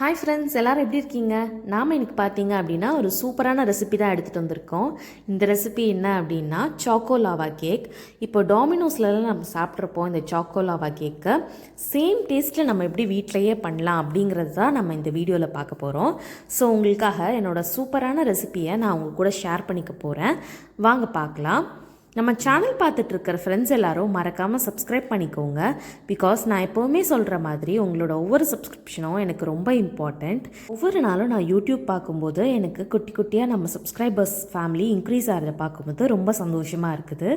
Hi friends, எல்லோரும் எப்படி இருக்கீங்க? நாம் இன்றைக்கி பார்த்தீங்க அப்படின்னா ஒரு சூப்பரான ரெசிபி தான் எடுத்துகிட்டு வந்திருக்கோம். இந்த ரெசிபி என்ன அப்படின்னா சாக்கோ லாவா கேக். இப்போ டாமினோஸ்லலாம் நம்ம சாப்பிட்ருப்போம் இந்த சாக்கோ லாவா கேக்கை. சேம் டேஸ்ட்டில் நம்ம எப்படி வீட்டிலையே பண்ணலாம் அப்படிங்கிறது தான் நம்ம இந்த வீடியோவில் பார்க்க போகிறோம். ஸோ உங்களுக்காக என்னோடய சூப்பரான ரெசிபியை நான் உங்கள் கூட ஷேர் பண்ணிக்க போகிறேன். வாங்க பார்க்கலாம். நம்ம சேனல் பார்த்துட்டு இருக்கிற ஃப்ரெண்ட்ஸ் எல்லோரும் மறக்காமல் சப்ஸ்கிரைப் பண்ணிக்கோங்க. பிகாஸ் நான் எப்போவுமே சொல்கிற மாதிரி உங்களோட ஒவ்வொரு சப்ஸ்கிரிப்ஷனும் எனக்கு ரொம்ப இம்பார்ட்டண்ட். ஒவ்வொரு நாளும் நான் யூடியூப் பார்க்கும்போது எனக்கு குட்டி குட்டியாக நம்ம சப்ஸ்கிரைபர்ஸ் ஃபேமிலி இன்க்ரீஸ் ஆகிறத பார்க்கும்போது ரொம்ப சந்தோஷமாக இருக்குது.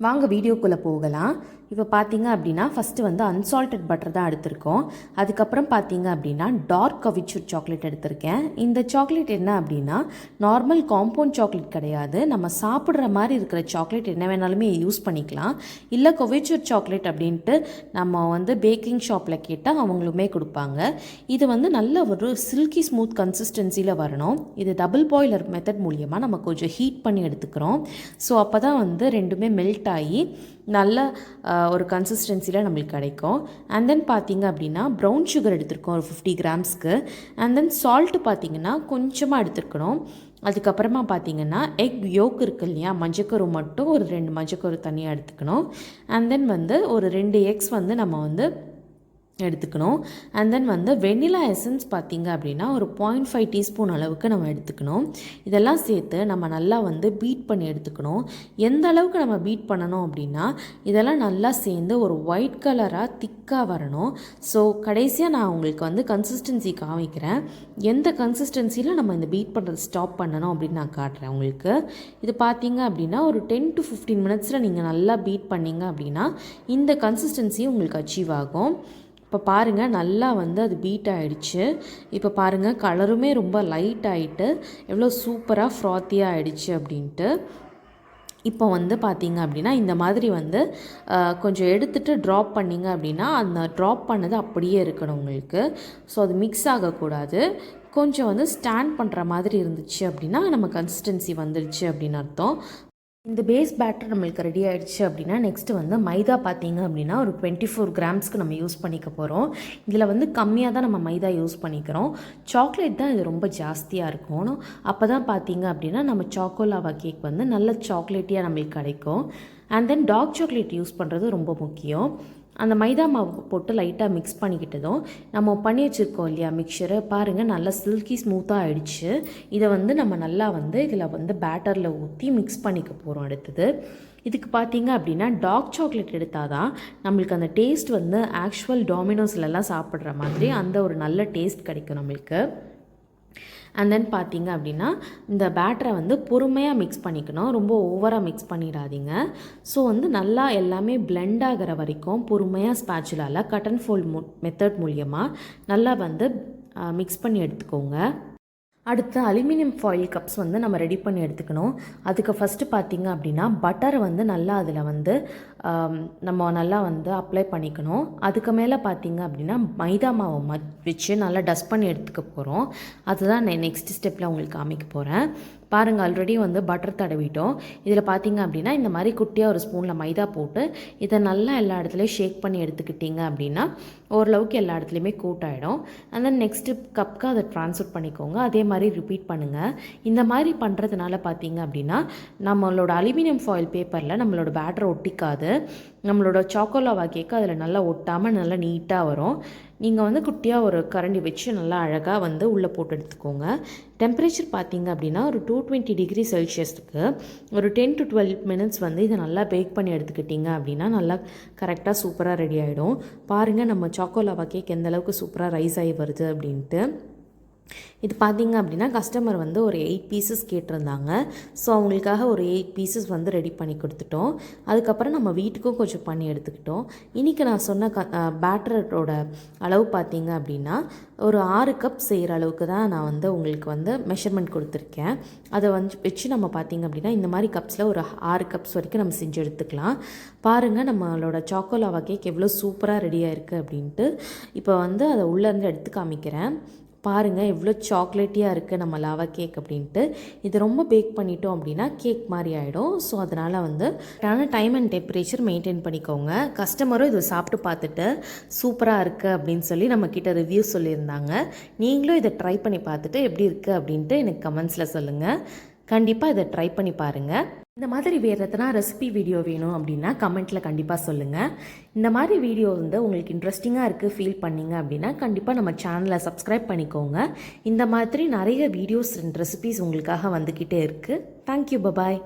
வாங்க வீடியோக்குள்ளே போகலாம். இப்போ பார்த்தீங்க அப்படின்னா ஃபஸ்ட்டு வந்து அன்சால்டட் பட்டர் தான் எடுத்திருக்கோம். அதுக்கப்புறம் பார்த்தீங்க அப்படின்னா டார்க் கவிச்சூர் சாக்லேட் எடுத்திருக்கேன். இந்த சாக்லேட் என்ன அப்படின்னா நார்மல் காம்பவுண்ட் சாக்லேட் கிடையாது. நம்ம சாப்பிட்ற மாதிரி இருக்கிற சாக்லேட் என்ன வேணாலுமே யூஸ் பண்ணிக்கலாம். இல்லை கவிச்சூர் சாக்லேட் அப்படின்ட்டு நம்ம வந்து பேக்கிங் ஷாப்பில் கேட்டால் அவங்களுமே கொடுப்பாங்க. இது வந்து நல்ல ஒரு சில்கி ஸ்மூத் கன்சிஸ்டன்சியில் வரணும். இது டபுள் பாய்லர் மெத்தட் மூலியமாக நம்ம கொஞ்சம் ஹீட் பண்ணி எடுத்துக்கிறோம். ஸோ அப்போ தான் வந்து ரெண்டுமே மெல்ட் ஆகி நல்ல ஒரு கன்சிஸ்டன்சியில் நம்மளுக்கு கிடைக்கும். அண்ட் தென் பார்த்திங்க அப்படின்னா ப்ரௌன் சுகர் எடுத்துருக்கோம் ஒரு 50 கிராம்ஸ்க்கு. அண்ட் தென் சால்ட்டு பார்த்திங்கன்னா கொஞ்சமாக எடுத்துருக்கணும். அதுக்கப்புறமா பார்த்திங்கன்னா எக் யோக் இருக்கு இல்லையா, மஞ்சக்கரு மட்டும் ஒரு 2 மஞ்சக்கரு தனியாக எடுத்துக்கணும். அண்ட் தென் வந்து ஒரு 2 எக்ஸ் வந்து நம்ம வந்து எடுத்துக்கணும். அண்ட் தென் வந்து வெண்ணிலா எசன்ஸ் பார்த்திங்க அப்படின்னா ஒரு 0.5 டீஸ்பூன் அளவுக்கு நம்ம எடுத்துக்கணும். இதெல்லாம் சேர்த்து நம்ம நல்லா வந்து பீட் பண்ணி எடுத்துக்கணும். எந்த அளவுக்கு நம்ம பீட் பண்ணணும் அப்படின்னா இதெல்லாம் நல்லா சேர்ந்து ஒரு ஒயிட் கலராக திக்காக வரணும். ஸோ கடைசியாக நான் உங்களுக்கு வந்து கன்சிஸ்டன்சி காமிக்கிறேன். எந்த கன்சிஸ்டன்சியில் நம்ம இந்த பீட் பண்ணுறது ஸ்டாப் பண்ணணும் அப்படின்னு நான் காட்டுறேன் உங்களுக்கு. இது பார்த்திங்க அப்படின்னா ஒரு 10 to 15 மினிட்ஸில் நீங்கள் நல்லா பீட் பண்ணிங்க அப்படின்னா இந்த கன்சிஸ்டன்சி உங்களுக்கு அச்சீவ் ஆகும். இப்போ பாருங்கள் நல்லா வந்து அது பீட் ஆகிடுச்சு. இப்போ பாருங்கள் கலருமே ரொம்ப லைட் ஆகிட்டு எவ்வளோ சூப்பராக ஃப்ராத்தியாக ஆகிடுச்சு அப்படின்ட்டு. இப்போ வந்து பார்த்திங்க அப்படின்னா இந்த மாதிரி வந்து கொஞ்சம் எடுத்துகிட்டு ட்ராப் பண்ணிங்க அப்படின்னா அந்த ட்ராப் பண்ணது அப்படியே இருக்கணும் உங்களுக்கு. ஸோ அது மிக்ஸ் ஆகக்கூடாது. கொஞ்சம் வந்து ஸ்டாண்ட் பண்ணுற மாதிரி இருந்துச்சு அப்படின்னா நம்ம கன்சிஸ்டன்சி வந்துடுச்சு அப்படின்னு அர்த்தம். இந்த பேஸ் பேட்டர் நம்மளுக்கு ரெடி ஆகிடுச்சு அப்படின்னா நெக்ஸ்ட்டு வந்து மைதா பார்த்திங்க அப்படின்னா ஒரு 24 கிராம்ஸ்க்கு நம்ம யூஸ் பண்ணிக்க போகிறோம். இதில் வந்து கம்மியாக தான் நம்ம மைதா யூஸ் பண்ணிக்கிறோம். சாக்லேட் தான் இது ரொம்ப ஜாஸ்தியாக இருக்கணும். அப்போ தான் பார்த்திங்க அப்படின்னா நம்ம சாக்கோலாவா கேக் வந்து நல்ல சாக்லேட்டியாக நம்மளுக்கு கிடைக்கும். And then dark chocolate use பண்ணுறது ரொம்ப முக்கியம். அந்த மைதா மாவு போட்டு லைட்டாக மிக்ஸ் பண்ணிக்கிட்டதும் நம்ம பண்ணி வச்சுருக்கோம் இல்லையா மிக்சரை, பாருங்கள் நல்லா சில்கி ஸ்மூத்தாக ஆகிடுச்சு. இதை வந்து நம்ம நல்லா வந்து இதில் வந்து பேட்டரில் ஊற்றி மிக்ஸ் பண்ணிக்க போகிறோம். அடுத்தது இதுக்கு பார்த்திங்க அப்படின்னா டார்க் சாக்லேட் எடுத்தால் தான் நம்மளுக்கு அந்த டேஸ்ட் வந்து ஆக்சுவல் டாமினோஸ்லலாம் சாப்பிட்ற மாதிரி அந்த ஒரு நல்ல டேஸ்ட் கிடைக்கும் நம்மளுக்கு. அண்ட் தென் பார்த்திங்க அப்படின்னா இந்த பேட்டரை வந்து பொறுமையாக மிக்ஸ் பண்ணிக்கணும். ரொம்ப ஓவராக மிக்ஸ் பண்ணிடாதீங்க. ஸோ வந்து நல்லா எல்லாமே பிளெண்ட் ஆகிற வரைக்கும் பொறுமையாக ஸ்பேச்சுலால் கட் அண்ட் ஃபோல்ட் மெத்தட் மூலியமாக நல்லா வந்து மிக்ஸ் பண்ணி எடுத்துக்கோங்க. அடுத்து அலுமினியம் ஃபாயில் கப்ஸ் வந்து நம்ம ரெடி பண்ணி எடுத்துக்கணும். அதுக்கு ஃபஸ்ட்டு பார்த்திங்க அப்படின்னா பட்டரை வந்து நல்லா அதில் வந்து நம்ம நல்லா வந்து அப்ளை பண்ணிக்கணும். அதுக்கு மேலே பார்த்திங்க அப்படின்னா மைதா மாவை வச்சு நல்லா டஸ்ட் பண்ணி எடுத்துக்க போகிறோம். அதுதான் நான் நெக்ஸ்ட் ஸ்டெப்பில் உங்களுக்கு காமிக்க போகிறேன். பாருங்கள் ஆல்ரெடி வந்து பட்டர் தடவிட்டோம். இதில் பார்த்திங்க அப்படின்னா இந்த மாதிரி குட்டியாக ஒரு ஸ்பூனில் மைதா போட்டு இதை நல்லா எல்லா இடத்துலையும் ஷேக் பண்ணி எடுத்துக்கிட்டிங்க அப்படின்னா ஓரளவுக்கு எல்லா இடத்துலையுமே கோட் ஆகிடும். அண்ட் தென் நெக்ஸ்ட்டு கப்புக்கு அதை ட்ரான்ஸ்ஃபர் பண்ணிக்கோங்க. அதே மாதிரி ரிப்பீட் பண்ணுங்கள். இந்த மாதிரி பண்ணுறதுனால பார்த்திங்க அப்படின்னா நம்மளோட அலுமினியம் ஃபாயில் பேப்பரில் நம்மளோட பேட்டரை ஒட்டிக்காது. நம்மளோட சாக்கோலாவா கேக்கு அதில் நல்லா ஒட்டாமல் நல்லா நீட்டாக வரும். நீங்கள் வந்து குட்டியாக ஒரு கரண்டி வச்சு நல்லா அழகாக வந்து உள்ளே போட்டு எடுத்துக்கோங்க. டெம்பரேச்சர் பார்த்திங்க அப்படின்னா ஒரு 220 டிகிரி செல்சியஸுக்கு ஒரு 10 to 12 மினிட்ஸ் வந்து இதை நல்லா பேக் பண்ணி எடுத்துக்கிட்டிங்க அப்படின்னா நல்லா கரெக்டாக சூப்பராக ரெடி ஆகிடும். பாருங்கள் நம்ம சாக்கோலாவா கேக் எந்தளவுக்கு சூப்பராக ரைஸ் ஆகி வருது அப்படின்ட்டு. இது பார்த்திங்க அப்படின்னா கஸ்டமர் வந்து ஒரு 8 பீசஸ் கேட்டிருந்தாங்க. ஸோ அவங்களுக்காக ஒரு 8 பீசஸ் வந்து ரெடி பண்ணி கொடுத்துட்டோம். அதுக்கப்புறம் நம்ம வீட்டுக்கும் கொஞ்சம் பண்ணி எடுத்துக்கிட்டோம். இன்றைக்கி நான் சொன்ன பேட்டரோட அளவு பார்த்திங்க அப்படின்னா ஒரு 6 கப் செய்கிற அளவுக்கு தான் நான் வந்து உங்களுக்கு வந்து மெஷர்மெண்ட் கொடுத்துருக்கேன். அதை வந்து வச்சு நம்ம பார்த்திங்க அப்படின்னா இந்த மாதிரி கப்ஸில் ஒரு 6 கப்ஸ் வரைக்கும் நம்ம செஞ்சு எடுத்துக்கலாம். பாருங்கள் நம்மளோட சாக்கோலாவா கேக் எவ்வளோ சூப்பராக ரெடியாக இருக்குது அப்படின்ட்டு. இப்போ வந்து அதை உள்ளேருந்து எடுத்து காமிக்கிறேன். பாருங்கள் எவ்வளோ சாக்லேட்டியாக இருக்குது நம்ம லாவா கேக் அப்படின்ட்டு. இது ரொம்ப பேக் பண்ணிட்டோம் அப்படின்னா கேக் மாதிரி ஆகிடும். ஸோ அதனால் வந்து டைம் அண்ட் டெம்பரேச்சர் மெயின்டைன் பண்ணிக்கோங்க. கஸ்டமரும் இதை சாப்பிட்டு பார்த்துட்டு சூப்பராக இருக்குது அப்படின்னு சொல்லி நம்மக்கிட்ட ரிவ்யூ சொல்லியிருந்தாங்க. நீங்களும் இதை ட்ரை பண்ணி பார்த்துட்டு எப்படி இருக்குது அப்படின்ட்டு எனக்கு கமெண்ட்ஸில் சொல்லுங்கள். கண்டிப்பாக இதை ட்ரை பண்ணி பாருங்கள். இந்த மாதிரி வேறு எதனா ரெசிபி வீடியோ வேணும் அப்படின்னா கமெண்ட்டில் கண்டிப்பாக சொல்லுங்கள். இந்த மாதிரி வீடியோ வந்து உங்களுக்கு இன்ட்ரெஸ்டிங்காக இருக்குது ஃபீல் பண்ணிங்க அப்படின்னா கண்டிப்பாக நம்ம சேனலை சப்ஸ்கிரைப் பண்ணிக்கோங்க. இந்த மாதிரி நிறைய வீடியோஸ் அண்ட் ரெசிபிஸ் உங்களுக்காக வந்துக்கிட்டே இருக்குது. Thank you, bye bye.